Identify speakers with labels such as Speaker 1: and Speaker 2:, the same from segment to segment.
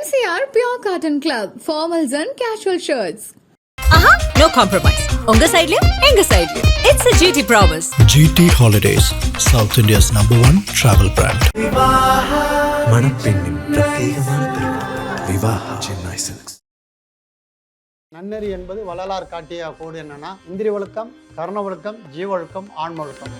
Speaker 1: MCR Pure Cotton Club, formals and casual shirts.
Speaker 2: No compromise. Unga side liyo, enga side liyo. It's a GT promise.
Speaker 3: GT Holidays, South India's #1 travel brand.
Speaker 4: மணப்பெண்ணின் பிரத்யேகமான திருமணம் Vivaha Chennai silks.
Speaker 5: நன்னெறி என்பது வள்ளலார் காட்டிய கோடு என்னன்னா இந்திரிய ஒழுக்கம், கர்ண ஒழுக்கம், ஜீவ ஒழுக்கம், ஆன்ம ஒழுக்கம்.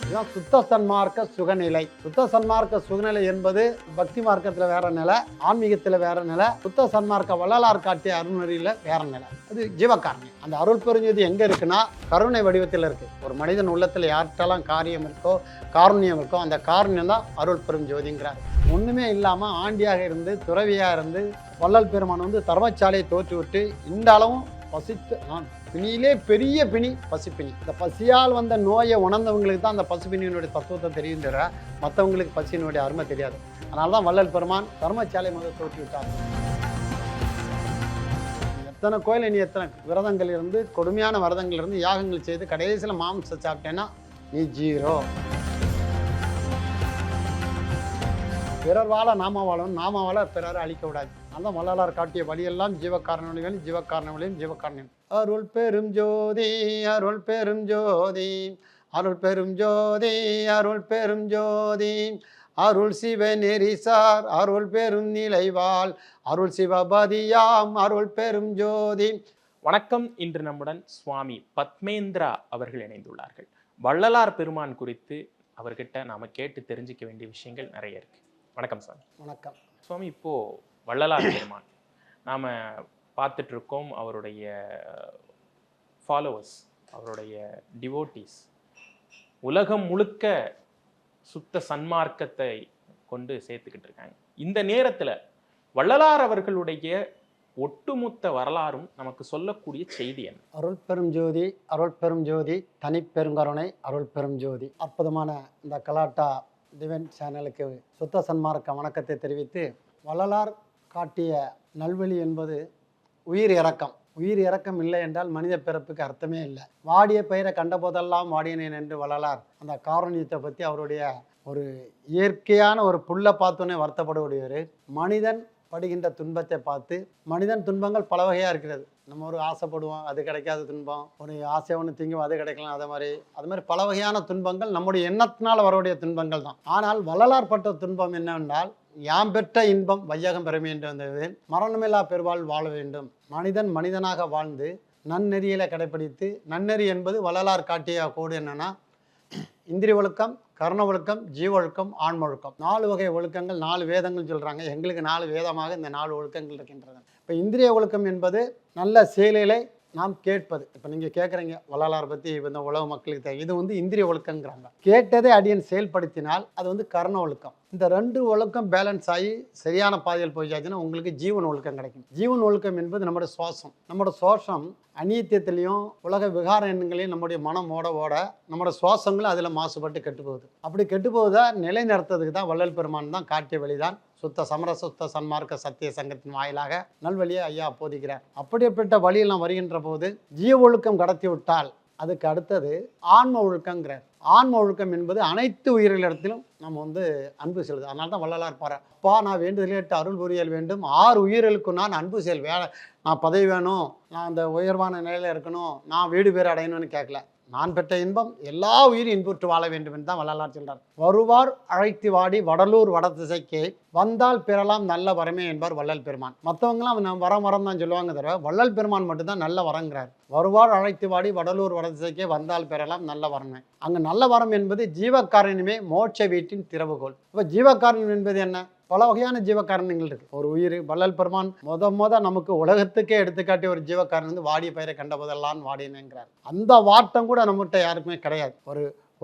Speaker 5: இதுதான் சுத்த சன்மார்க்க சுகநிலை. சுத்த சன்மார்க்க சுகநிலை என்பது பக்தி மார்க்கத்தில் வேற நிலை, ஆன்மீகத்தில் வேற நிலை, சுத்த சன்மார்க்க வள்ளலார் காட்டிய அருள்நெறியில் வேற நிலை. அது ஜீவகாரணியம். அந்த அருள் பெருஞ்சது எங்கே இருக்குன்னா கருணை வடிவத்தில் இருக்கு. ஒரு மனிதன் உள்ளத்தில் யார்கிட்டலாம் காரியம் இருக்கோ, காருண்யம் இருக்கோ, அந்த காருண்யம் தான் அருள் பெரும் ஜோதிங்கிறார். ஒன்றுமே இல்லாமல் ஆண்டியாக இருந்து துறவியாக இருந்து வள்ளல் பெருமான் தர்மசாலையை தோற்று விட்டு இந்த அளவும் பசித்து பிணியிலே பெரிய பிணி பசிப்பிணி. இந்த பசியால் வந்த நோயை உணர்ந்தவங்களுக்கு தான் அந்த பசிப்பிணியினுடைய தத்துவத்தை தெரியும் தவிர மற்றவங்களுக்கு பசியினுடைய அருமை தெரியாது. அதனால தான் வள்ளல் பெருமான் தர்மசாலை முதல் தோற்று விட்டார். எத்தனை கோயில் நீ எத்தனை விரதங்கள் இருந்து கொடுமையான விரதங்கள் இருந்து யாகங்கள் செய்து கடைசியில் மாம்சம் சாப்பிட்டேன்னா நீ ஜீரோ. பிறர் வாழ நாம வாழணும், நாம வாழ பிறரை அழிக்க விடாது. அதுதான் வள்ளலார் காட்டிய வழியெல்லாம் ஜீவகாரணம், ஜீவகாரணம், ஜீவகாரணம். அருள் பெரும் ஜோதி, அருள் பெரும் ஜோதி, அருள் பெரும் ஜோதி, அருள் பெரும் ஜோதி, அருள் சிவ நெறிசார் அருள் பெரும் நிலைவாள் அருள் சிவபதியாம் அருள் பெரும் ஜோதி.
Speaker 6: வணக்கம். இன்று நம்முடன் சுவாமி பத்மேந்திரா அவர்கள் இணைந்துள்ளார்கள். வள்ளலார் பெருமான் குறித்து அவர்கிட்ட நாம கேட்டு தெரிஞ்சுக்க வேண்டிய விஷயங்கள் நிறைய இருக்கு. வணக்கம் சுவாமி.
Speaker 5: வணக்கம்
Speaker 6: சுவாமி. இப்போ வள்ளலார் பெருமான் நாம பார்த்துட்டு இருக்கோம். அவருடைய ஃபாலோவர்ஸ், அவருடைய டிவோட்டீஸ் உலகம் முழுக்க சுத்த சன்மார்க்கத்தை கொண்டு சேர்த்துக்கிட்டு இருக்காங்க. இந்த நேரத்துல வள்ளலார் அவர்களுடைய ஒட்டுமொத்த வரலாறும் நமக்கு சொல்லக்கூடிய செய்தி என்ன?
Speaker 5: அருள் பெரும் ஜோதி, அருள் பெரும் ஜோதி, தனிப்பெருங்கருணை, அருள் பெரும் ஜோதி. அற்புதமான இந்த கலாட்டா டிவைன் சேனலுக்கு சுத்த சன்மார்க்க வணக்கத்தை தெரிவித்து, வள்ளலார் காட்டிய நல்வழி என்பது உயிர் இறக்கம். உயிர் இறக்கம் இல்லை என்றால் மனித பிறப்புக்கு அர்த்தமே இல்லை. வாடிய பயிரை கண்ட போதெல்லாம் வாடினேன் என்று வள்ளலார் அந்த காரணியத்தை பற்றி அவருடைய ஒரு இயற்கையான ஒரு புல்லை பார்த்தோன்னே வருத்தப்படக்கூடியவர். மனிதன் படுகின்ற துன்பத்தை பார்த்து, மனிதன் துன்பங்கள் பல வகையாக இருக்கிறது. நம்ம ஒரு ஆசைப்படுவோம், அது கிடைக்காத துன்பம், ஒரு ஆசை ஒன்று திங்கும், அது கிடைக்கலாம், அது மாதிரி பல வகையான துன்பங்கள் நம்முடைய எண்ணத்தினால் வரக்கூடிய துன்பங்கள் தான். ஆனால் வள்ளலார் பட்ட துன்பம் என்னவென்றால், யாம் பெற்ற இன்பம் வையகம் பெற வேண்டும் என்பது, மரணமில்லா பெருவாழ் வாழ வேண்டும். மனிதன் மனிதனாக வாழ்ந்து நன்னெறியில கடைப்பிடித்து, நன்னெறி என்பது வள்ளலார் காட்டிய கோடு என்னன்னா இந்திரிய ஒழுக்கம், கர்ண ஒழுக்கம், ஜீவ ஒழுக்கம், ஆன்ம ஒழுக்கம். 4 வகை ஒழுக்கங்கள், 4 வேதங்கள் சொல்கிறாங்க. எங்களுக்கு 4 வேதமாக இந்த 4 ஒழுக்கங்கள் இருக்கின்றன. இப்போ இந்திரிய ஒழுக்கம் என்பது நல்ல செயலை நாம் கேட்பது. இப்போ நீங்கள் கேட்குறீங்க வள்ளலார் பற்றி இந்த உலக மக்களுக்கு தேவை, இது இந்திரிய ஒழுக்கங்கிறாங்க. கேட்டதை அடியன் செயல்படுத்தினால் அது கர்ண ஒழுக்கம். இந்த 2 ஒழுக்கம் பேலன்ஸ் ஆகி சரியான பாதையில் போயிச்சாச்சுன்னா உங்களுக்கு ஜீவன் ஒழுக்கம் கிடைக்கும். ஜீவன் ஒழுக்கம் என்பது நம்முடைய சுவாசம். நம்மளோட சுவாசம் அநீத்தியத்திலையும் உலக விகார எண்ணங்களையும் நம்முடைய மனம் ஓட நம்மளோட சுவாசங்களும் அதில் மாசுபட்டு கெட்டுப்போகுது. அப்படி கெட்டுப்போவதை நிலைநிறுத்ததுக்கு தான் வள்ளல் பெருமான் தான் காட்டிய வழிதான் சுத்த சமரச சுத்த சன்மார்க்க சத்திய சங்கத்தின் வாயிலாக நல்வழியை ஐயா போதிக்கிறார். அப்படிப்பட்ட வழியில் நாம் வருகின்ற போது ஜீவ ஒழுக்கம் கடத்தி விட்டால் அதுக்கு அடுத்தது ஆன்ம ஒழுக்கங்கிறார். ஆன்ம ஒழுக்கம் என்பது அனைத்து உயிர்களிடத்திலும் நம்ம அன்பு செலுது. அதனால தான் வள்ளலார் பாரு, அப்பா நான் வேண்டுதல் கேட்டு அருள் புரியல் வேண்டும், 6 உயிர்களுக்கும் நான் அன்பு செயல் வேலை, நான் பதவி வேணும், நான் அந்த உயர்வான நிலையில் இருக்கணும், நான் வீடு பேர் அடையணும்னு கேட்கல. நான் பெற்ற இன்பம் எல்லா உயிரும் இன்புற்று வாழ வேண்டும் என்று தான் வள்ளலார் சொல்றார். வருவார் அழைத்து வாடி வடலூர் வடதிசைக்கு வந்தால் பெறலாம் நல்ல வரமே என்பார் வள்ளல் பெருமான். மற்றவங்களாம் வரம் தான் சொல்லுவாங்க தவிர வள்ளல் பெருமான் மட்டும்தான் நல்ல வரங்கிறார். வருவார் அழைத்து வாடி வடலூர் வடதிசைக்கே வந்தால் பெறலாம் நல்ல வரமே. அங்கே நல்ல வரம் என்பது ஜீவகாரணியமே மோட்ச வீட்டின் திறவுகோல். இப்போ ஜீவகாரணம் என்பது என்ன? பல வகையான ஜீவகாரணங்கள் இருக்கு. ஒரு உயிர் வள்ளல் பெருமான் நமக்கு உலகத்துக்கே எடுத்துக்காட்டி ஒரு ஜீவகாரணம் வாடிய பயிரை கண்ட போதெல்லாம் வாடினேங்கிறார். அந்த வாட்டம் கூட நம்மகிட்ட யாருக்குமே கிடையாது.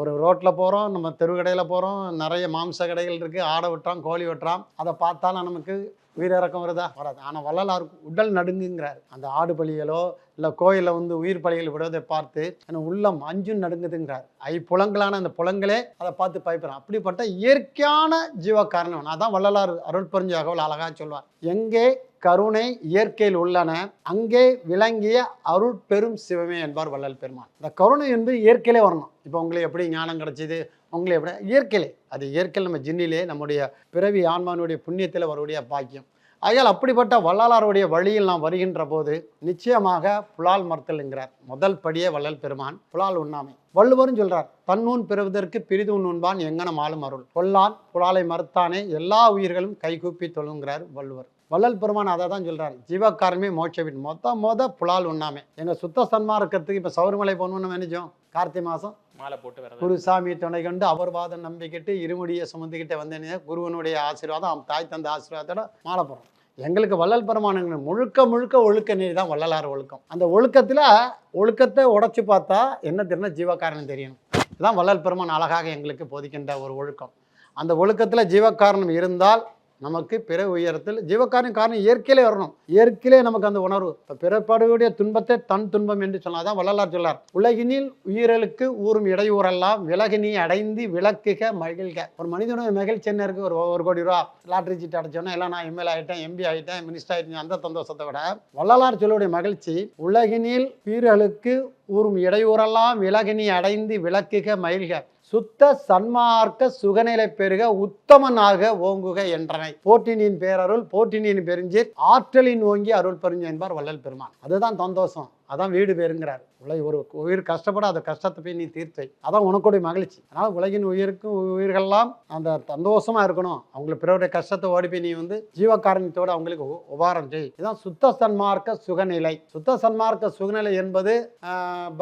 Speaker 5: ஒரு ரோட்டில் போகிறோம், நம்ம தெருக்கடையில் போகிறோம், நிறைய மாംസ கடைகள் இருக்குது, ஆடை வெட்டுறான், கோழி வெட்டுறான், அதை பார்த்தாலும் நமக்கு உயிரிறக்கம் வருதா? வராது. ஆனால் வள்ளலார் உடல் நடுங்குங்கிறார். அந்த ஆடு பலிகளோ இல்லை கோயிலில் உயிர் பலிகள் விடுவதை பார்த்து உள்ளம் அஞ்சும் நடுங்குதுங்கிறார். ஐப்புலங்களான அந்த புலங்களே அதை பார்த்து பயப்படுறான். அப்படிப்பட்ட இயற்கையான ஜீவகாரணம் அதான் வள்ளலார் அருள் பெருஞ்ச அகவல் அழகாக சொல்வார். எங்கே கருணை இயற்கையில் உள்ளன அங்கே விளங்கிய அருள் பெரும் சிவமே என்பார் வள்ளல் பெருமான். இந்த கருணை என்பது இயற்கையிலே வரணும். இப்போ உங்களுக்கு எப்படி ஞானம் கிடைச்சிது, உங்களை விட இயற்கையிலே, அது இயற்கையில் நம்ம ஜின்னிலே நம்முடைய பிறவி ஆன்மானுடைய புண்ணியத்தில் அவருடைய பாக்கியம். ஆகையால் அப்படிப்பட்ட வள்ளலாருடைய வழியில் நாம் வருகின்ற போது நிச்சயமாக புலால் மறுத்தல் என்கிறார். முதல் படியே வள்ளல் பெருமான் புலால் உண்ணாமை. வள்ளுவரும் சொல்றார், தன்னூன் பெறுவதற்கு பிரிதூன் உண்பான் எங்கனம் ஆளும் அருள், கொல்லான் புலாலை மறுத்தானே எல்லா உயிர்களும் கைகூப்பி தொழுங்கிறார் வள்ளுவர். வள்ளல் பெருமான் அதை தான் சொல்றாரு, ஜீவக்காரமே மோட்சவின் மொத புலால் உண்ணாமை. எங்க சுத்த சன்மார்க்கத்துக்கு இப்ப சௌரிமலை போகணும்னு நினைச்சோம். கார்த்திகை மாசம்
Speaker 6: மாலை போட்டு வர
Speaker 5: குருசாமி துணை கொண்டு அவர் வாதம் நம்பிக்கிட்டு இருமுடியை சுமந்துக்கிட்டே வந்தேனே, குருவனுடைய ஆசீர்வாதம் தாய் தந்த ஆசீர்வாதத்தோட மாலை போடுறோம். எங்களுக்கு வள்ளல் பெருமானுங்க முழுக்க ஒழுக்க நீர் தான் வள்ளலார் ஒழுக்கம். அந்த ஒழுக்கத்தை உடைச்சு பார்த்தா என்ன தெரியும், ஜீவகாரணம் தெரியணும். இதுதான் வள்ளல் பெருமான் அழகாக எங்களுக்கு போதிக்கின்ற ஒரு ஒழுக்கம். அந்த ஒழுக்கத்தில் ஜீவகாரணம் இருந்தால் நமக்கு பிற உயரத்தில் காரணம் இயற்கையிலே வரணும். இயற்கையிலே நமக்கு அந்த உணர்வு. இப்போ பிறப்பாடுடைய துன்பத்தை தன் துன்பம் என்று சொன்னால் தான் வள்ளலார் சொல்லார், உலகினில் உயிர்களுக்கு ஊறும் இடையூறெல்லாம் விலகினி அடைந்து விளக்குக மகிழ்க. ஒரு மனிதனுடைய மகிழ்ச்சி என்ன இருக்குது, ஒரு கோடி ரூபா லாட்ரி சீட்டு அடைச்சோன்னா எல்லாம் நான் எம்எல்ஏ ஆகிட்டேன், எம்பி ஆகிட்டேன், மினிஸ்டர் ஆகிட்டேன், அந்த சந்தோஷத்தை விட வள்ளலார் சொல்லுடைய மகிழ்ச்சி, உலகினில் உயிர்களுக்கு ஊறும் இடையூறெல்லாம் விலகினி அடைந்து விளக்குக மகிழ்க, சுத்த சன்மார்க்க சுகநிலை பெருக உத்தமனாக ஓங்குக என்றனை, போற்றினின் பேரருள் போற்றினின் பெருஞ்சீர் ஆற்றலின் ஓங்கி அருள் பெருஞ்ச என்பார் வள்ளல் பெருமான். அதுதான் சந்தோஷம், அதான் வீடு பேருங்கிறார். ஒரு உயிர் கஷ்டப்பட அந்த கஷ்டத்தை போய் நீ தீர்த்தை, அதான் உனக்குடைய மகிழ்ச்சி. அதனால் உலகின் உயிர்கள்லாம் அந்த சந்தோஷமா இருக்கணும். அவங்களுக்கு பிறருடைய கஷ்டத்தை ஓடி போய் நீ ஜீவகாரணத்தோடு அவங்களுக்கு உபகாரம் செய். இதுதான் சுத்த சன்மார்க்க சுகநிலை. சுத்த சன்மார்க்க சுகநிலை என்பது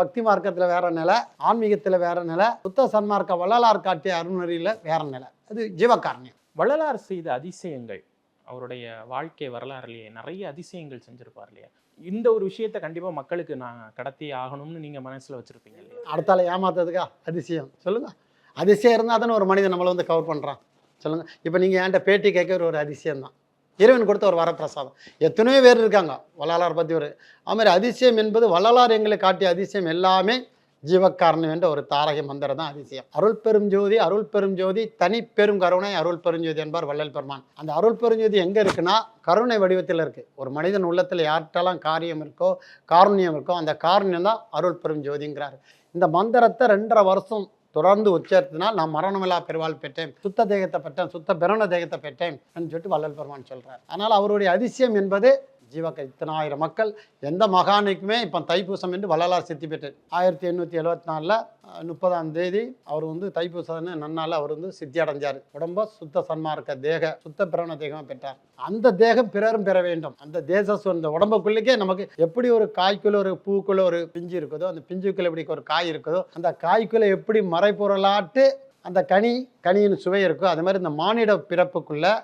Speaker 5: பக்தி மார்க்கத்தில் வேற நிலை, ஆன்மீகத்தில் வேற நிலை, சுத்த சன்மார்க்க வள்ளலார் காட்டிய அருணறியில் வேற நிலை. அது ஜீவகாரண்யம்.
Speaker 6: வள்ளலார் செய்த அதிசயங்கள், அவருடைய வாழ்க்கை வரலாறுலேயே நிறைய அதிசயங்கள் செஞ்சிருப்பார் இல்லையா? இந்த ஒரு விஷயத்தை கண்டிப்பா மக்களுக்கு நான் கடத்தி ஆகணும்னு நீங்க மனசுல வச்சிருப்பீங்க இல்லையா?
Speaker 5: அடுத்தால ஏமாத்துறதுக்கா அதிசயம் சொல்லுங்க. அதிசயம் இருந்தால் தானே ஒரு மனிதன் நம்மளை கவர் பண்ணுறான். சொல்லுங்க. இப்போ நீங்கள் என்கிட்ட பேட்டி கேட்குற ஒரு அதிசயம் தான், இறைவன் கொடுத்த ஒரு வரப்பிரசாதம். எத்தனையோ பேர் இருக்காங்க வள்ளலார் பற்றி அதுமாதிரி அதிசயம் என்பது வள்ளலார் எங்களுக்கு காட்டிய அதிசயம் எல்லாமே ஜீவக்காரணம் என்ற ஒரு தாரக மந்திரம் தான் அதிசயம். அருள் பெரும் ஜோதி தனி பெரும் கருணை அருள் பெருஞ்சோதி என்பார் வள்ளல் பெருமான். அந்த அருள் பெருஞ்சோதி எங்கே இருக்குன்னா கருணை வடிவத்தில் இருக்கு. ஒரு மனிதன் உள்ளத்தில் யார்கிட்டலாம் காரியம் இருக்கோ காருண்யம் இருக்கோ அந்த காருண்யம் தான் அருள் பெரும் ஜோதிங்கிறார். இந்த மந்திரத்தை 2.5 வருஷம் தொடர்ந்து உச்சரித்தினால் நான் மரணமில்லா பெருவாள் பெற்றேன், சுத்த தேகத்தை பெற்றேன், சுத்த பிரண தேகத்தை பெற்றேன் என்று சொல்லிட்டு வள்ளல் பெருமான் சொல்றார். ஆனால் அவருடைய அதிசயம் என்பது இத்தனாயிர மக்கள் எந்த மகானுக்குமே இப்போ தைப்பூசம் என்று வள்ளலார் சித்தி பெற்றார். 1874 30ஆம் தேதி அவர் தைப்பூசம் நன்னால அவர் சித்தி அடைஞ்சார். உடம்ப சுத்த சன்மார்க்க சுத்த பிரண தேகமாக பெற்றார். அந்த தேகம் பிறரும் பெற வேண்டும். அந்த இந்த உடம்புக்குள்ளே நமக்கு எப்படி ஒரு காய்க்குள்ள ஒரு பூக்குள்ள ஒரு பிஞ்சு இருக்குதோ, அந்த பிஞ்சுக்குள்ள எப்படி ஒரு காய் இருக்குதோ, அந்த காய்க்குள்ள எப்படி மறைப்பொருளாட்டு அந்த கனியின் சுவை இருக்கோ, அது மாதிரி இந்த மானிட பிறப்புக்குள்ள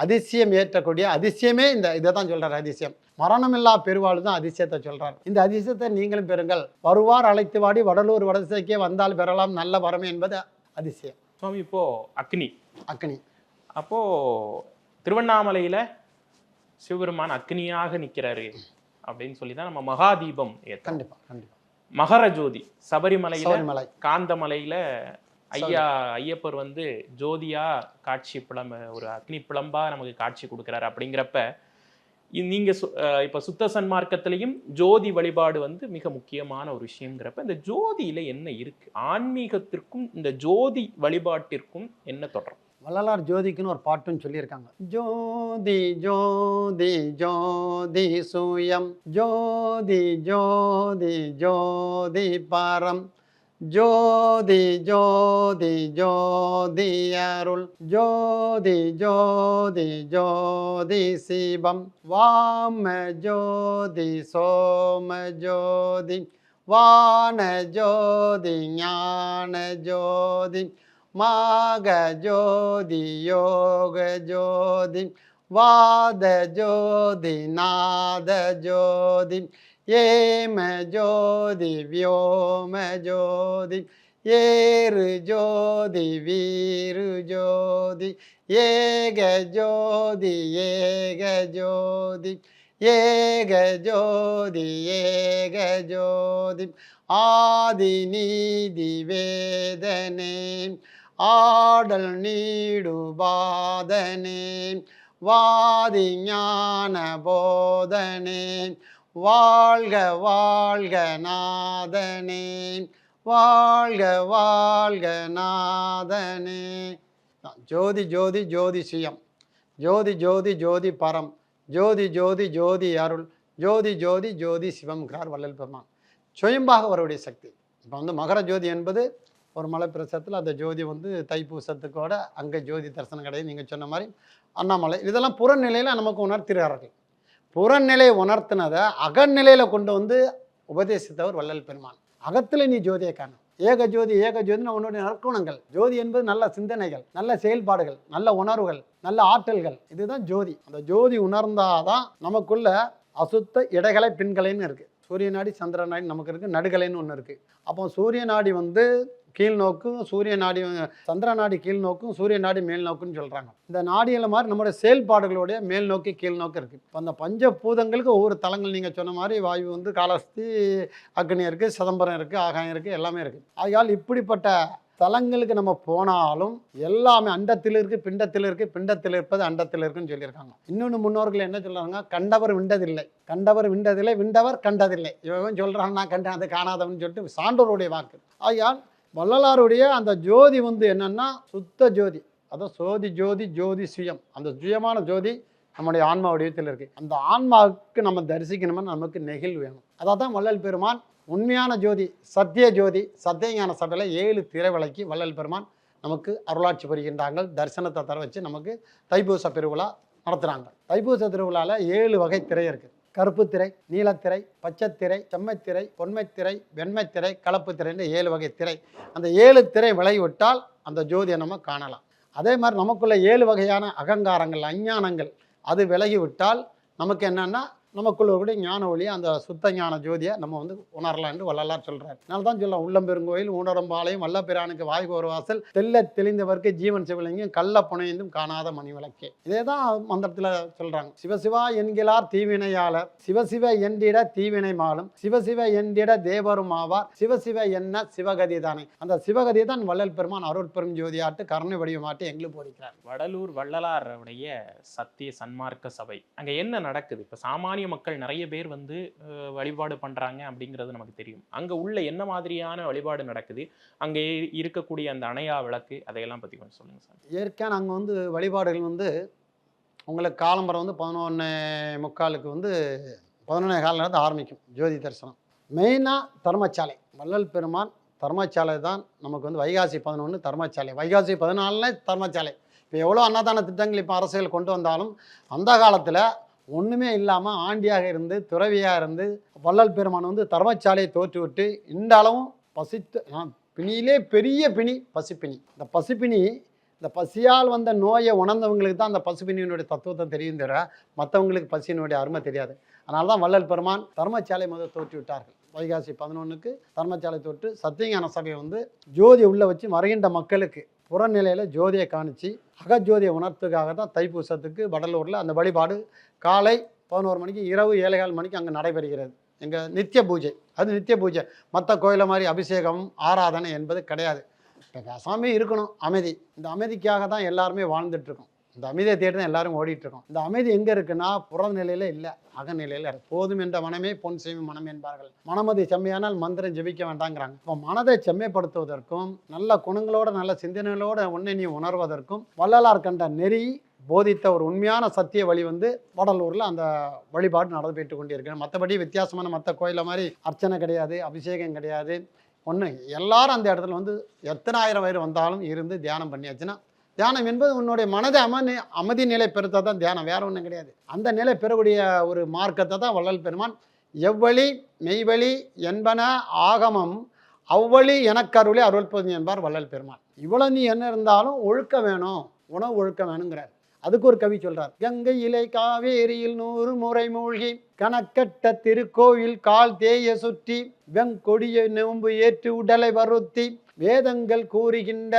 Speaker 5: அதிசயம் ஏற்றக்கூடிய அதிசயமே இதை தான் சொல்றார். அதிசயம் மரணமில்லா பெருவாள் தான் அதிசயத்தை சொல்றார். இந்த அதிசயத்தை நீங்களும் பெறுங்கள். வருவார் அழைத்து வாடி வடலூர் வடதிசைக்கே வந்தால் பெறலாம் நல்ல வரமே என்பது அதிசயம்.
Speaker 6: சுவாமி, இப்போ அக்னி அப்போ திருவண்ணாமலையில சிவபெருமான் அக்னியாக நிற்கிறாரு அப்படின்னு சொல்லி தான் நம்ம மகாதீபம்
Speaker 5: கண்டிப்பா
Speaker 6: மகர ஜோதி சபரிமலை காந்தமலையில ஐயப்பர் ஜோதியா காட்சி ஒரு அக்னி பிளம்பா நமக்கு காட்சி கொடுக்குறாரு. அப்படிங்கிறப்ப நீங்க இப்ப சுத்த சன்மார்க்கத்திலையும் ஜோதி வழிபாடு மிக முக்கியமான ஒரு விஷயங்கிறப்ப இந்த ஜோதியில என்ன இருக்கு? ஆன்மீகத்திற்கும் இந்த ஜோதி வழிபாட்டிற்கும் என்ன தொடரும்?
Speaker 5: வள்ளலார் ஜோதிக்குன்னு ஒரு பாட்டுன்னு சொல்லியிருக்காங்க. ஜோதி ஜோதி ஜோதி சூயம் ஜோதி ஜோதி ஜோதி பாரம் ஜோதி ஜோதி ஜோதி அருள் ஜோதி ஜோதி ஜோதி சிவம் வாம ஜோதி சோம ஜோதி வான ஜோதி ஞான ஜோதி மாக ஜோதி யோக ஜோதி வாத ஜோதி நாத ஜோதி ஏம ஜோதி வியோம ஜோதி ஏறு ஜோதி வீரு ஜோதி ஏக ஜோதி ஏக ஜோதி ஏக ஜோதி ஏக ஜோதி ஆதி நீதி வேதனே ஆடல் நீடுபாதனே வாதி ஞான போதனே வாழ்க வாழ்க நாதனே வாழ்க வாழ்க நாதனே. ஜோதி ஜோதி ஜோதி சுயம், ஜோதி ஜோதி ஜோதி பரம், ஜோதி ஜோதி ஜோதி அருள், ஜோதி ஜோதி ஜோதி சிவம்ங்கிறார் வள்ளல் பெருமான். சுயம்பாக வரக்கூடிய சக்தி. இப்போ வந்து மகர ஜோதி என்பது ஒரு மலை பிரசத்தில் அந்த ஜோதி வந்து தைப்பூசத்துக்கோட அங்கே ஜோதி தரிசனம் கிடையாது. நீங்கள் சொன்ன மாதிரி அண்ணாமலை இதெல்லாம் புறநிலையில் நமக்கு உணர்த்துகிறார்கள். புறநிலையை உணர்த்தினதை அகநிலையில் கொண்டு வந்து உபதேசித்தவர் வள்ளல் பெருமான். அகத்தில் நீ ஜோதியை காணும். ஏக ஜோதி ஏக ஜோதினா உன்னுடைய நற்குணங்கள். ஜோதி என்பது நல்ல சிந்தனைகள், நல்ல செயல்பாடுகள், நல்ல உணர்வுகள், நல்ல ஆற்றல்கள். இதுதான் ஜோதி. அந்த ஜோதி உணர்ந்தாதான் நமக்குள்ள அசுத்த இடைகளை பின்கலைன்னு இருக்குது. சூரிய நாடி சந்திர நாடி நமக்கு இருக்குது, நடுகலைன்னு ஒன்று இருக்குது. அப்போ சூரிய நாடி வந்து கீழ் நோக்கும், சூரிய நாடி சந்திர நாடி கீழ் நோக்கும், சூரிய நாடி மேல் நோக்குன்னு சொல்கிறாங்க. இந்த நாடியில் மாதிரி நம்மளுடைய செயல்பாடுகளுடைய மேல் நோக்கி கீழ் நோக்கு இருக்குது. இப்போ அந்த பஞ்சபூதங்களுக்கு ஒவ்வொரு தலங்கள் நீங்கள் சொன்ன மாதிரி வாயு வந்து காலஸ்தி, அக்னி இருக்குது, சிதம்பரம் இருக்குது, ஆகாயம் இருக்குது, எல்லாமே இருக்குது. ஆகையால் இப்படிப்பட்ட தலங்களுக்கு நம்ம போனாலும் எல்லாமே அண்டத்தில் இருக்குது, பிண்டத்தில் இருக்குது, பிண்டத்தில் இருப்பது அண்டத்தில் இருக்குன்னு சொல்லியிருக்காங்க. இன்னொன்று முன்னோர்கள் என்ன சொல்கிறாங்க, கண்டவர் விண்டதில்லை, கண்டவர் விண்டதில்லை, விண்டவர் கண்டதில்லை. இவன் சொல்கிறான் நான் கண்டேன் அது காணாதவன்னு சொல்லிட்டு சான்றோருடைய வாக்கு. ஆகையால் வள்ளலாருடைய அந்த ஜோதி வந்து என்னன்னா சுத்த ஜோதி. அதான் சோதி ஜோதி ஜோதி சுயம். அந்த சுயமான ஜோதி நம்முடைய ஆன்மா வடிவத்தில் இருக்குது. அந்த ஆன்மாவுக்கு நம்ம தரிசிக்கணும்னா நமக்கு நெகிழ் வேணும். அதான் தான் வள்ளல் பெருமான் உண்மையான ஜோதி, சத்திய ஜோதி, சத்தியஞான சபையில் 7 திரை விளக்கி வள்ளல் பெருமான் நமக்கு அருளாட்சி புரிகின்றாங்க. தரிசனத்தை தர வச்சு நமக்கு தைப்பூச பெருவிழா நடத்துகிறாங்க. தைப்பூச திருவிழாவில் 7 வகை திரை இருக்குது. கருப்பு திரை, நீலத்திரை, பச்சைத்திரை, செம்மைத்திரை, பொன்மைத்திரை, வெண்மைத்திரை, கலப்பு திரைன்னு 7 வகை திரை. அந்த 7 திரை விலகிவிட்டால் அந்த ஜோதியை நம்ம காணலாம். அதே மாதிரி நமக்குள்ள 7 வகையான அகங்காரங்கள், அஞ்ஞானங்கள் அது விலகிவிட்டால் நமக்கு என்னென்னா நமக்குள்ள கூட ஞான ஒளியை, அந்த சுத்த ஞான ஜோதியை நம்ம வந்து உணரலாம் என்று வள்ளலார் சொல்கிறார். அதனால தான் சொல்லலாம், உள்ளம் பெருங்கோயில் ஊனரம்பாளையம் வல்லபிரானுக்கு வாய்கோர் வாசல் தெல்ல தெளிந்தவர்க்கு ஜீவன் சிவலிங்கம் கள்ள புனைந்தும் காணாத மணி விளக்கே. இதே தான் மந்திரத்தில் சொல்கிறாங்க. சிவசிவா என்கிறார் தீவினையாளர், சிவசிவ என்றிட தீவினை மாலும், சிவசிவ என்றிட தேவரும் ஆவார், சிவசிவ என்ன சிவகதி தானே. அந்த சிவகதி தான் வள்ளல் பெருமான் அருள் பெரும் ஜோதியாட்டு கருணை வடிவமாட்டு எங்களுக்கு போதிக்கிறார்.
Speaker 6: வடலூர் வள்ளலாருடைய சத்திய சன்மார்க்க சபை அங்கே என்ன நடக்குது? இப்போ சாமானிய மக்கள் நிறைய பேர் வந்து வழிபாடு பண்றாங்க அப்படிங்கிறது நமக்கு தெரியும். அங்க உள்ள என்ன மாதிரியான வழிபாடு நடக்குது, அங்கே இருக்கக்கூடிய அந்த அணையா விளக்கு, அதையெல்லாம் பத்தி கொஞ்சம் சொல்லுங்க சார்.
Speaker 5: இயற்கையாக நாங்கள் வந்து வழிபாடுகள் வந்து உங்களுக்கு காலம்பரம் வந்து 11:45 வந்து 11:15 ஆரம்பிக்கும் ஜோதி தரிசனம். மெயினாக தர்மசாலை, வள்ளல் பெருமான் தர்மசாலை தான் நமக்கு வந்து வைகாசி 11 தர்மசாலை, வைகாசி 14 தர்மசாலை. இப்போ எவ்வளோ அன்னதான திட்டங்கள் இப்போ அரசியல் கொண்டு வந்தாலும் அந்த காலத்தில் ஒன்றுமே இல்லாமல் ஆண்டியாக இருந்து துறவியாக இருந்து வள்ளல் பெருமான் வந்து தர்மசாலையை தோற்று விட்டு இந்த அளவும் பசித்து, பிணியிலே பெரிய பிணி பசிப்பிணி. இந்த பசிப்பிணி, இந்த பசியால் வந்த நோயை உணர்ந்தவங்களுக்கு தான் அந்த பசிப்பிணியினுடைய தத்துவத்தை தெரியும் தவிர மற்றவங்களுக்கு பசியினுடைய அருமை தெரியாது. அதனால தான் வள்ளல் பெருமான் தர்மசாலை முதல் தோற்றி விட்டார்கள். வைகாசி 11 தர்மசாலை தோற்று சத்தியஞான சபையை வந்து ஜோதியை உள்ளே வச்சு வருகின்ற மக்களுக்கு புறநிலையில் ஜோதியை காணிச்சு அகஜோதியை உணர்த்துக்காக தான் தைப்பூசத்துக்கு வடலூரில் அந்த வழிபாடு காலை 11 மணிக்கு இரவு 7:15 மணிக்கு அங்கே நடைபெறுகிறது. எங்கள் நித்திய பூஜை, அது நித்திய பூஜை. மற்ற கோயிலை மாதிரி அபிஷேகம் ஆராதனை என்பது கிடையாது. பேசாமே இருக்கணும், அமைதி. இந்த அமைதிக்காக தான் எல்லாருமே வாழ்ந்துட்டுருக்கோம். இந்த அமைதியை தேடி தான் எல்லாரும் ஓடிட்டுருக்கோம். இந்த அமைதி எங்கே இருக்குன்னா புறநிலையில் இல்லை, அகநிலையில் இருக்கு. போதும் என்ற மனமே பொன் செய்யும் மனம் என்பார்கள். மனமதி செம்மையானால் மந்திரம் ஜெபிக்க வேண்டாங்கிறாங்க. இப்போ மனதை செம்மைப்படுத்துவதற்கும் நல்ல குணங்களோட நல்ல சிந்தனைகளோட ஒன்றை நீ உணர்வதற்கும் வள்ளலார் கண்ட நெறி போதித்த ஒரு உண்மையான சத்திய வழி வந்து வடலூரில் அந்த வழிபாடு நடந்துட்டு கொண்டிருக்கேன். மற்றபடி வித்தியாசமான மற்ற கோயிலை மாதிரி அர்ச்சனை கிடையாது, அபிஷேகம் கிடையாது, ஒன்று. எல்லாரும் அந்த இடத்துல வந்து எத்தனை ஆயிரம் வயது வந்தாலும் இருந்து தியானம் பண்ணியாச்சுன்னா, தியானம் என்பது உன்னுடைய மனதை அமைதி நிலை பெறுத்த தான் தியானம், வேற ஒன்றும் கிடையாது. அந்த நிலை பெறக்கூடிய ஒரு மார்க்கத்தை தான் வள்ளல் பெருமான் எவ்வழி மெய்வழி என்பன ஆகமம் அவ்வழி எனக்கருளே அருள்பதி என்பார் வள்ளல் பெருமான். இவ்வளோ நீ என்ன இருந்தாலும் ஒழுக்க வேணும், உணவு ஒழுக்க வேணுங்கிறார். அதுக்கு ஒரு கவி சொல்றார். கங்கை இலை காவேரியில் 100 முறை மூழ்கி கணக்கட்ட திருக்கோயில் கால் தேய சுற்றி வெங்கொடிய நோம்பு ஏற்று உடலை வருத்தி வேதங்கள் கூறுகின்ற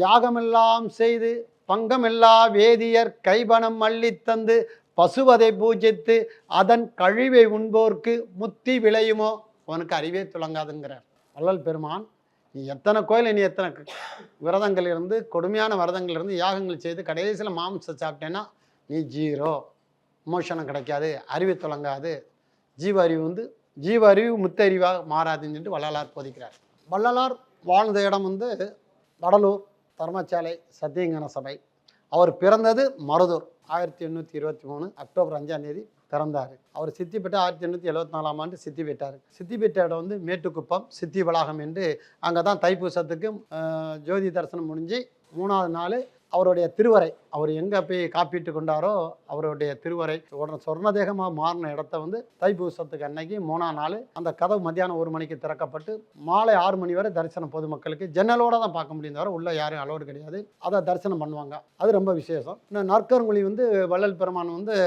Speaker 5: யாகமெல்லாம் செய்து பங்கமெல்லா வேதியர் கைபணம் அள்ளித்தந்து பசுவதை பூஜித்து அதன் கழிவை உண்போர்க்கு முத்தி விளையுமோ அவனுக்கு அறிவே துளங்காதுங்கிறார் வள்ளல் பெருமான். நீ எத்தனை கோயில், நீ எத்தனை விரதங்கள் இருந்து கொடுமையான விரதங்கள் இருந்து யாகங்கள் செய்து கடைசியில் மாம்சம் சாப்பிட்டேன்னா நீ ஜீரோ, மோஷனம் கிடைக்காது, அறிவு துளங்காது, ஜீவ அறிவு வந்து ஜீவ அறிவு முத்தறிவாக மாறாதுன்னு சொல்லிட்டு வள்ளலார் போதிக்கிறார். வள்ளலார் வாழ்ந்த இடம் வந்து வடலூர் தர்மசாலை சத்தியஞான சபை. அவர் பிறந்தது மருதூர். 1823 அக்டோபர் 5 பிறந்தார். அவர் சித்தி பெற்ற 1874 சித்தி பெற்றார். சித்தி பெற்ற இடம் வந்து மேட்டுக்குப்பம் சித்தி வளாகம் என்று. அங்கே தான் தைப்பூசத்துக்கு ஜோதி தரிசனம் முடிஞ்சு 3வது நாள் அவருடைய திருவரை, அவர் எங்கே போய் காப்பீட்டு கொண்டாரோ அவருடைய திருவரை உடனே சொர்ணதேகமாக மாறின இடத்த வந்து தைப்பூசத்துக்கு அன்னைக்கு 3ஆம் நாள் அந்த கதவு மத்தியானம் 1 மணிக்கு திறக்கப்பட்டு மாலை 6 மணி வரை தரிசனம் பொதுமக்களுக்கு ஜன்னலோடு தான் பார்க்க முடியும், தவிர உள்ளே யாரும் அலோடு கிடையாது. அதை தரிசனம் பண்ணுவாங்க. அது ரொம்ப விசேஷம். இன்னும் நற்கருங்குழி வந்து வள்ளல் பெருமான் வந்து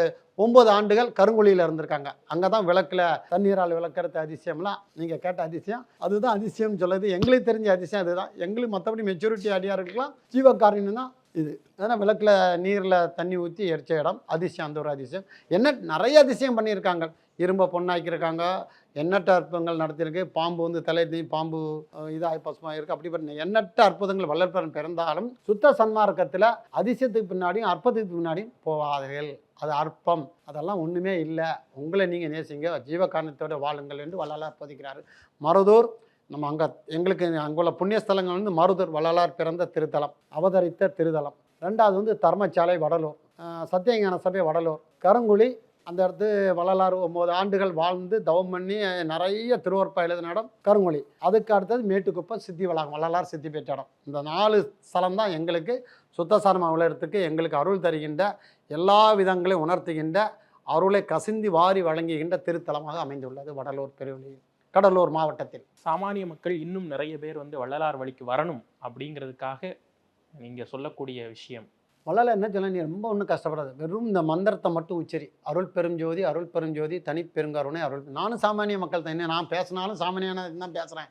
Speaker 5: 9 ஆண்டுகள் கருங்குழியில் இருந்திருக்காங்க. அங்கே தான் விளக்கில் தண்ணீரால் விளக்கிறது அதிசயம்லாம் நீங்கள் கேட்ட அதிசயம். அதுதான் அதிசயம்னு சொல்லுது. எங்களுக்கு தெரிஞ்ச அதிசயம் அதுதான். எங்களுக்கு மற்றபடி மெச்சூரிட்டி அடியாருக்கெல்லாம் ஜீவகாரணியம் தான் இது. அதனால் விளக்கில் நீரில் தண்ணி ஊற்றி எரிச்ச இடம் அதிசயம். அந்த ஒரு அதிசயம். என்ன நிறைய அதிசயம் பண்ணியிருக்காங்க. இரும்பை பொண்ணாக்கியிருக்காங்க, எண்ணற்ற அற்புதங்கள் நடத்தியிருக்கு. பாம்பு வந்து தலை பாம்பு இதாகி பசுமாக இருக்குது. அப்படிப்பட்ட எண்ணற்ற அற்புதங்கள் வள்ளற்பெருமான் பிறந்தாலும் சுத்த சன்மார்க்கத்தில் அதிசயத்துக்கு பின்னாடியும் அற்பத்துக்கு பின்னாடியும் போவார்கள். அது அற்பம், அதெல்லாம் ஒன்றுமே இல்லை. உங்களை நீங்கள் நேசிங்க, ஜீவகாரணத்தோடு வாழுங்கள் என்று வள்ளலார் போதிக்கிறார். மருதூர் நம்ம அங்கே எங்களுக்கு அங்குள்ள புண்ணியஸ்தலங்கள் வந்து மருதூர் வள்ளலார் பிறந்த திருத்தலம், அவதரித்த திருத்தலம். 2வது வந்து தர்மசாலை வடலூர், சத்தியஞான சபை வடலூர். கருங்குழி அந்த இடத்து வள்ளலார் 9 ஆண்டுகள் வாழ்ந்து தவம் பண்ணி நிறைய திருவற்பா எழுதின இடம் கருங்குழி. அதுக்கு அடுத்தது மேட்டுக்குப்பம் சித்தி வளாகம், வள்ளலார் சித்தி பெற்ற இடம். இந்த 4 ஸ்தலம் தான் எங்களுக்கு சுத்தசாரமாக விளையறதுக்கு எங்களுக்கு அருள் தருகின்ற, எல்லா விதங்களையும் உணர்த்துகின்ற, அருளை கசிந்தி வாரி வழங்குகின்ற திருத்தலமாக அமைந்துள்ளது வடலூர் பெருவெளி, கடலூர் மாவட்டத்தில்.
Speaker 6: சாமானிய மக்கள் இன்னும் நிறைய பேர் வந்து வள்ளலார் வழிக்கு வரணும் அப்படிங்கிறதுக்காக நீங்கள் சொல்லக்கூடிய விஷயம்.
Speaker 5: வள்ளலார் என்ன சொல்ல, நீ ரொம்ப ஒன்றும் கஷ்டப்படாது, வெறும் இந்த மந்திரத்தை மட்டும் உச்சரி. அருள் பெருஞ்சோதி அருள் பெருஞ்சோதி தனிப்பெருங்கருணை அருள். நானும் சாமானிய மக்கள் தான். என்ன நான் பேசினாலும் சாமானியான தான் பேசுகிறேன்.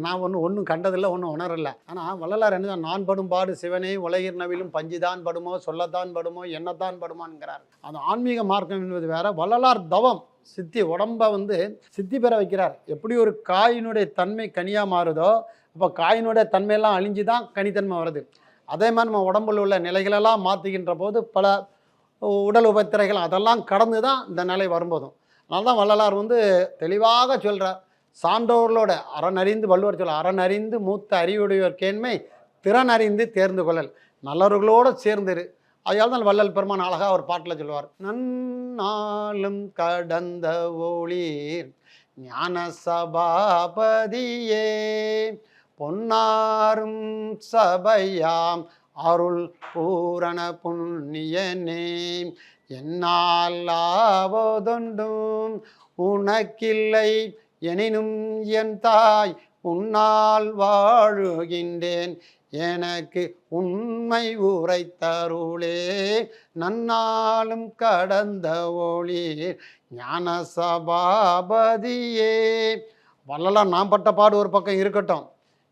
Speaker 5: நான் ஒன்றும் கண்டதில்லை, ஒன்றும் உணரலை. ஆனால் வள்ளலார் என்ன, நான் படும் பாடு சிவனே உலகிர் நவிலும் பஞ்சுதான் படுமோ சொல்லத்தான் படுமோ என்னத்தான் படுமான்ங்கிறார். அந்த ஆன்மீக மார்க்கம் என்பது வேற. வள்ளலார் தவம் சித்தி உடம்பை வந்து சித்தி பெற வைக்கிறார். எப்படி ஒரு காயினுடைய தன்மை கனியாக மாறுதோ, அப்போ காயினுடைய தன்மையெல்லாம் அழிஞ்சு தான் கனித்தன்மை வருது. அதே மாதிரி நம்ம உடம்புல உள்ள நிலைகளெல்லாம் மாற்றுகின்ற போது பல உடல் உபத்திரைகள் அதெல்லாம் கடந்து தான் இந்த நிலை வரும்போதும். அதனால தான் வள்ளலார் வந்து தெளிவாக சொல்கிறார், சான்றோர்களோட அறனறிந்து வள்ளுவர் சொல்ல, அறனறிந்து மூத்த அறிவுடையோர் கேண்மை திறனறிந்து தேர்ந்து கொள்ளல், நல்லவர்களோடு சேர்ந்துரு. அதனால தான் வள்ளல் பெருமான் அழகாக ஒரு பாட்டில் சொல்லுவார், நன்னாளும் கடந்த ஒளீர் ஞான சபாபதியே பொன்னாரும் சபையாம் அருள் பூரண புண்ணியனே என்னால் ஆவதொன்றும் உனக்கில்லை எனினும் என் தாய் உன்னால் வாழுகின்றேன் எனக்கு உண்மை உரைத்தருளே நன்னாளும் கடந்த ஒளீர் ஞான சபாபதியே. வள்ளலார் நாம் பட்ட பாடு ஒரு பக்கம் இருக்கட்டும்,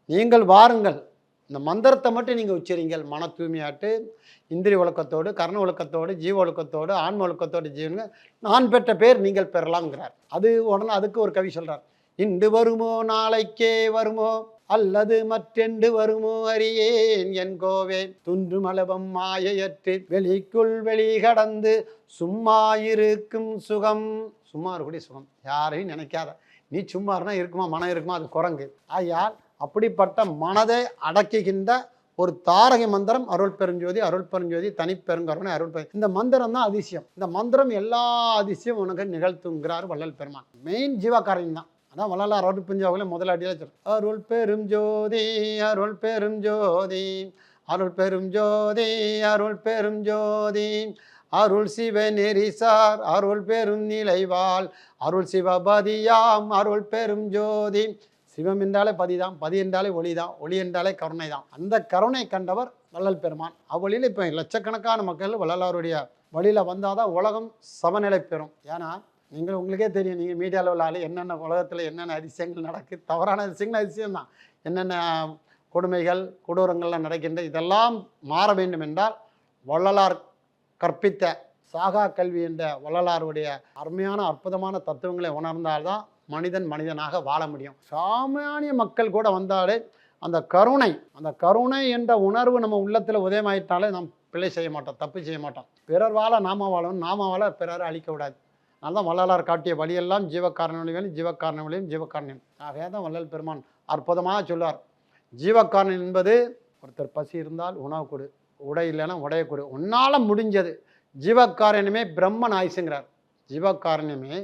Speaker 5: நீங்கள் வாருங்கள், இந்த மந்திரத்தை மட்டும் நீங்கள் உச்சரிங்கள். மன தூய்மையாட்டு இந்திரிய ஒழுக்கத்தோடு கர்ண ஒழுக்கத்தோடு ஜீவ ஒழுக்கத்தோடு ஆன்ம ஒழுக்கத்தோடு ஜீவனுங்க நான் பெற்ற பேர் நீங்கள் பெறலாம்ங்கிறார். அது உடனே அதுக்கு ஒரு கவி சொல்கிறார், இன்று வருமோ நாளைக்கே வருமோ அல்லது மற்றெண்டு வருமோ அறியேன் என் கோவே துன்று மலபம் மாயையற்று வெளிக்குள் வெளி கடந்து சும்மா இருக்கும் சுகம். சும்மா இருக்கக்கூடிய சுகம் யாரையும் நினைக்காத, நீ சும்மா இருந்தா இருக்குமா மனம் இருக்குமா, அது குரங்கு. ஆயால் அப்படிப்பட்ட மனதை அடக்குகின்ற ஒரு தாரக மந்திரம் அருள் பெருஞ்சோதி அருள் பெருஞ்சோதி தனிப்பெருங்கருணை அருள் பெரு. இந்த மந்திரம் தான் அதிசயம். இந்த மந்திரம் எல்லா அதிசயம் உனக்கு நிகழ்த்துங்கிறார் வள்ளல் பெருமான். மெயின் ஜீவகாரன் தான். அதான் வள்ளலார் அருள் பெருஞ்சோதியில முதலாடியாக சொல்ற அருள் பெரும் ஜோதி அருள் பெரும் ஜோதி அருள் பெரும் ஜோதி அருள் பெரும் ஜோதி அருள் சிவ நெறிசார் அருள் பெரும் நிலைவாள் அருள் சிவபதியாம் அருள் பெரும் ஜோதி. சிவம் என்றாலே பதிதான், பதி என்றாலே ஒளிதான், ஒளி என்றாலே கருணை தான். அந்த கருணை கண்டவர் வள்ளல் பெருமான். அவ்வழியில் இப்போ லட்சக்கணக்கான மக்கள் வள்ளலாருடைய வழியில் வந்தால் தான் உலகம் சமநிலை பெறும். ஏன்னா நீங்கள் உங்களுக்கே தெரியும், நீங்கள் மீடியாவில் உள்ள ஆள் என்னென்ன உலகத்தில் என்னென்ன அதிசயங்கள் நடக்குது, தவறான அதிசயங்கள் அதிசயம்தான், என்னென்ன கொடுமைகள் கொடூரங்கள்லாம் நடக்கின்ற இதெல்லாம் மாற வேண்டும் என்றால் வள்ளலார் கற்பித்த சாகா கல்வி என்ற வள்ளலாருடைய அருமையான அற்புதமான தத்துவங்களை உணர்ந்தால்தான் மனிதன் மனிதனாக வாழ முடியும். சாமானிய மக்கள் கூட வந்தாலே அந்த கருணை என்ற உணர்வு நம்ம உள்ளத்தில் உதயமாயிட்டாலே நாம் பிழை செய்ய மாட்டோம், தப்பு செய்ய மாட்டோம். பிறர் வாழ நாம வாழணும், நாம வாழ பிறரை அழிக்க விடாது. அதனால தான் வள்ளலார் காட்டிய வழியெல்லாம் ஜீவகாரண வழியும் ஜீவகாரண வழியும் ஜீவகாரணியம். ஆகையாக தான் வள்ளல் பெருமான் அற்புதமாக சொல்லுவார். ஜீவகாருண்யம் என்பது ஒருத்தர் பசி இருந்தால் உணவு கொடு, உடை இல்லைன்னா உடைய கொடு, உன்னால் முடிஞ்சது. ஜீவகாருண்யமே பிரம்மன் ஆயுசுங்கிறார். ஜீவகாருண்யமே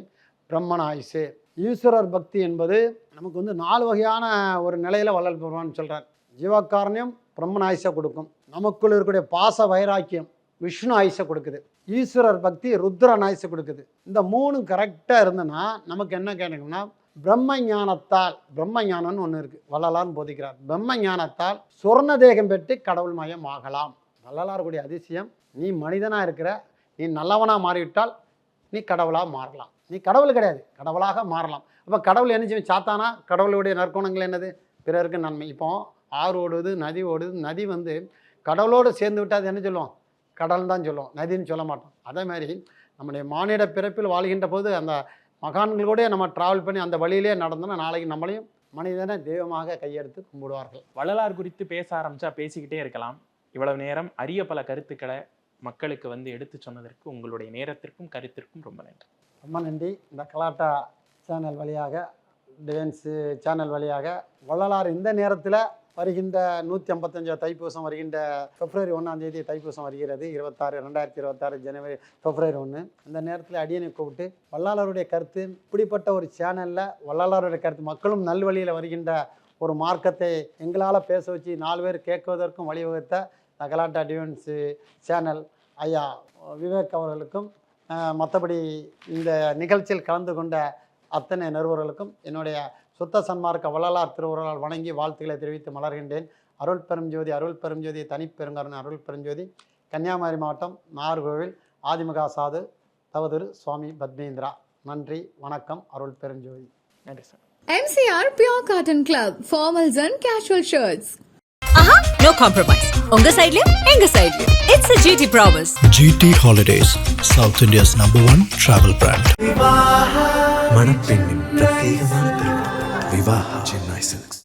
Speaker 5: பிரம்மன் ஆயுசு. ஈஸ்வரர் பக்தி என்பது நமக்கு 4 வகையான ஒரு நிலையில் வள்ளல் பெறுவான்னு சொல்கிறார். ஜீவகாருண்யம் பிரம்மன் ஆயுசை கொடுக்கும். நமக்குள்ள இருக்கக்கூடிய பாச வைராக்கியம் விஷ்ணு ஆயுசை கொடுக்குது. ஈஸ்வரர் பக்தி ருத்ரன் ஆயுசை கொடுக்குது. இந்த 3 கரெக்டாக இருந்ததுன்னா நமக்கு என்ன கேட்டோம்னா பிரம்ம ஞானத்தால், பிரம்ம ஞானம்னு ஒன்று இருக்குது, வள்ளலார்னு போதிக்கிறார். பிரம்ம ஞானத்தால் சொர்ண தேகம் பெற்று கடவுள் மயம் ஆகலாம். வள்ளலாருடைய அதிசயம், நீ மனிதனாக இருக்கிற, நீ நல்லவனாக மாறிவிட்டால் நீ கடவுளாக மாறலாம். நீ கடவுள் கிடையாது, கடவுளாக மாறலாம். அப்போ கடவுள் என்ன செய்யும்? சாத்தானா? கடவுளுடைய நற்குணங்கள் என்னது? பிறருக்கு நன்மை. இப்போ ஆறு ஓடுது, நதி ஓடுது. நதி கடவுளோடு சேர்ந்து விட்டால் அது என்ன சொல்லுவோம்? கடல் தான் சொல்லுவோம், நதின்னு சொல்ல மாட்டோம். அதே மாதிரி நம்முடைய மானிட பிறப்பில் வாழ்கின்ற போது அந்த மகான்களோடய நம்ம ட்ராவல் பண்ணி அந்த வழியிலே நடந்தோன்னா நாளைக்கு நம்மளையும் மனிதனை தெய்வமாக கையெடுத்து கும்பிடுவார்கள்.
Speaker 6: வள்ளலார் குறித்து பேச ஆரம்பிச்சா பேசிக்கிட்டே இருக்கலாம். இவ்வளவு நேரம் அரிய பல கருத்துக்களை மக்களுக்கு எடுத்து சொன்னதற்கு உங்களுடைய நேரத்திற்கும் கருத்திற்கும் ரொம்ப நன்றி.
Speaker 5: ரொம்ப நன்றி. இந்த கலாட்டா சேனல் வழியாக, டிவைன்ஸு சேனல் வழியாக வள்ளலார் இந்த நேரத்தில் வருகின்ற 155 தைப்பூசம் வருகின்ற பிப்ரவரி 1ஆம் தேதி தைப்பூசம் வருகிறது. 2026 ஜனவரி பிப்ரவரி 1. அந்த நேரத்தில் அடியனை கூப்பிட்டு வள்ளலாருடைய கருத்து இப்படிப்பட்ட ஒரு சேனலில் வள்ளலாருடைய கருத்து மக்களும் நல்வழியில் வருகின்ற ஒரு மார்க்கத்தை எங்களால் பேச வச்சு 4 பேர் கேட்குவதற்கும் வழிவகுத்த கலாட்டா டிவைன்ஸு சேனல் ஐயா விவேக் அவர்களுக்கும் மற்றபடி இந்த நிகழ்ச்சியில் கலந்து கொண்ட அத்தனை நிறுவனர்களுக்கும் என்னுடைய சுத்த சன்மார்க்க வள்ளலார் திருவுருளால் வணங்கி வாழ்த்துக்களை தெரிவித்து மலர்கின்றேன். அருள் பெரும் ஜோதி, அருள் பெரும் ஜோதி, தனிப்பெருங்கருணை அருள் பெருஞ்சோதி, கன்னியாகுமரி மாவட்டம் நாகர்கோவில் ஆதிமகா சாது தவதிரு சுவாமி பத்மேந்திரா. நன்றி, வணக்கம், அருள் பெருஞ்சோதி.
Speaker 6: நன்றி sir.
Speaker 1: MCR Pure Cotton Club, formals and casual shirts.
Speaker 2: No compromise. உங்க சைடுலயும் எங்க சைடுலயும். It's a GT promise.
Speaker 3: GT Holidays, South India's #1 travel brand.
Speaker 4: மணப்பெண்ணின் பிரத்யேகமான திருமணம் விவாஹா சென்னை சில்க்ஸ்.